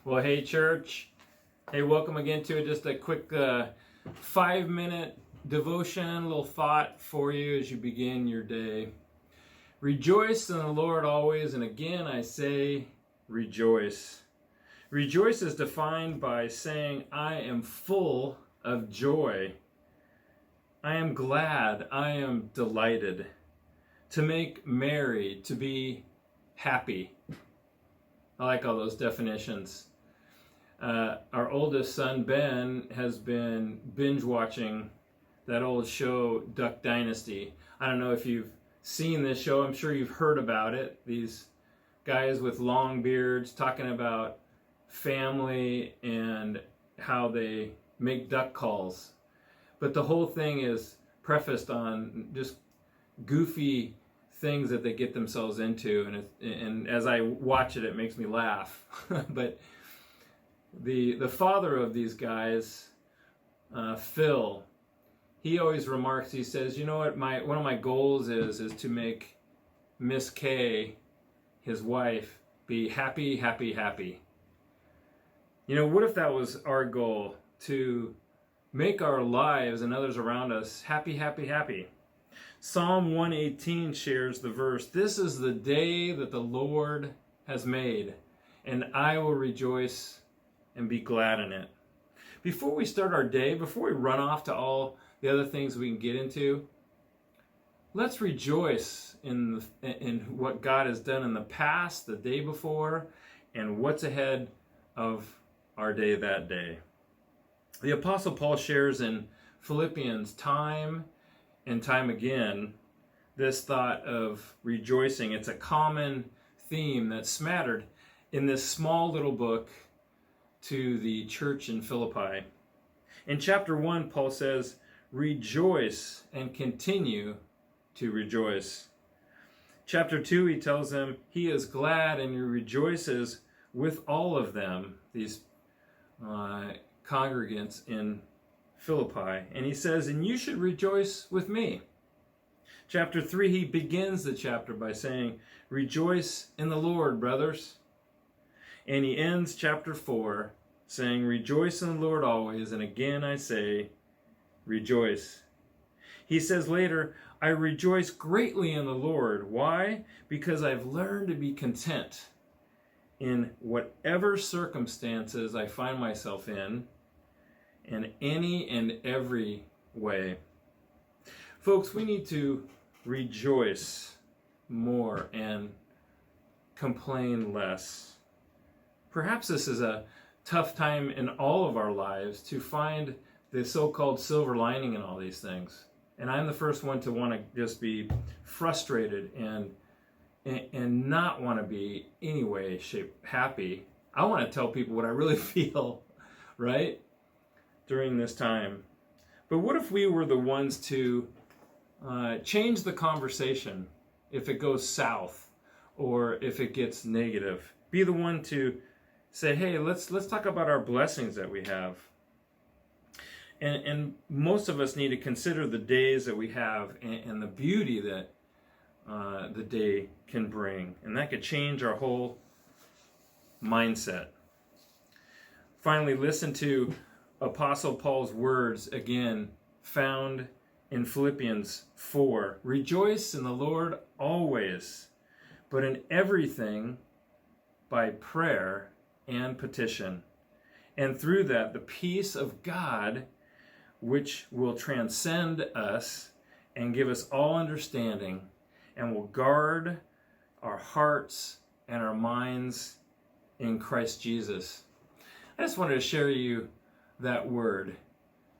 Well, hey, church. Hey, welcome again to just a quick 5-minute devotion, little thought for you as you begin your day. Rejoice in the Lord always, and again I say rejoice. Rejoice is defined by saying, I am full of joy. I am glad, I am delighted. To make merry, to be happy. I like all those definitions. Our oldest son, Ben, has been binge watching that old show, Dynasty. I don't know if you've seen this show. I'm sure you've heard about it. These guys with long beards talking about family and how they make duck calls. But the whole thing is prefaced on just goofy things that they get themselves into, and as I watch it, it makes me laugh. But the father of these guys, Phil, he always remarks. He says, "You know what? One of my goals is to make Miss Kay, his wife, be happy, happy, happy." You know, what if that was our goal, to make our lives and others around us happy, happy, happy? Psalm 118 shares the verse, "This is the day that the Lord has made, and I will rejoice and be glad in it." Before we start our day, before we run off to all the other things we can get into, let's rejoice in what God has done in the past, the day before, and what's ahead of our day that day. The Apostle Paul shares in Philippians time and time again this thought of rejoicing. It's a common theme that's smattered in this small little book to the church in Philippi. In chapter 1, Paul says, "Rejoice and continue to rejoice." Chapter 2, he tells them he is glad and he rejoices with all of them, these congregants in Philippi. And he says, "And you should rejoice with me." Chapter 3, he begins the chapter by saying, "Rejoice in the Lord, brothers." And he ends chapter 4 saying, "Rejoice in the Lord always, and again I say, rejoice." He says later, "I rejoice greatly in the Lord." Why? Because I've learned to be content in whatever circumstances I find myself in any and every way. Folks, we need to rejoice more and complain less. Perhaps this is a tough time in all of our lives to find the so-called silver lining in all these things. And I'm the first one to want to just be frustrated and not want to be any way, shape, happy. I want to tell people what I really feel, right? During this time. But what if we were the ones to change the conversation if it goes south or if it gets negative? Be the one to say, "Hey, let's talk about our blessings that we have." And most of us need to consider the days that we have and the beauty that the day can bring. And that could change our whole mindset. Finally, listen to Apostle Paul's words again, found in Philippians 4. "Rejoice in the Lord always, but in everything by prayer and petition. And through that, the peace of God, which will transcend us and give us all understanding, and will guard our hearts and our minds in Christ Jesus." I just wanted to share you that word.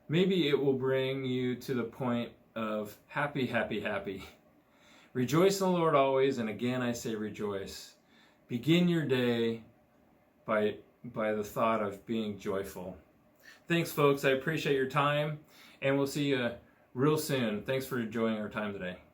Maybe it will bring you to the point of happy, happy, happy. Rejoice in the Lord always, and again I say rejoice. Begin your day by the thought of being joyful. Thanks, folks. I appreciate your time, and we'll see you real soon. Thanks for enjoying our time today.